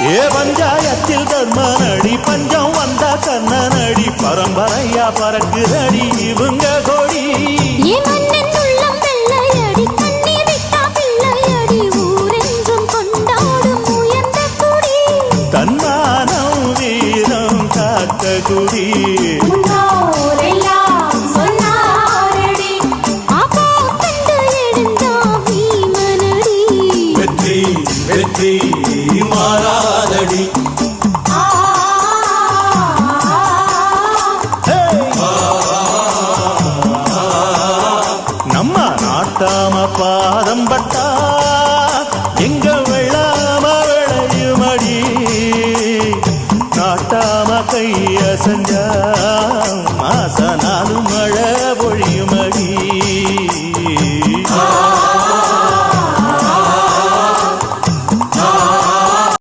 ஏ பஞ்சாயத்தில் தர்மனடி பஞ்சம் வந்த கண்ணனடி பரம்பரையா பறக்குதடி இவங்க கொடி தன்மானம் வீரம் காத்த குடி வெற்றி வெற்றி மாறாதடி நம்ம நாட்டாம பாதம் பட்டா எங்க வெள்ளாம விளையுமடி நாட்டாம கைய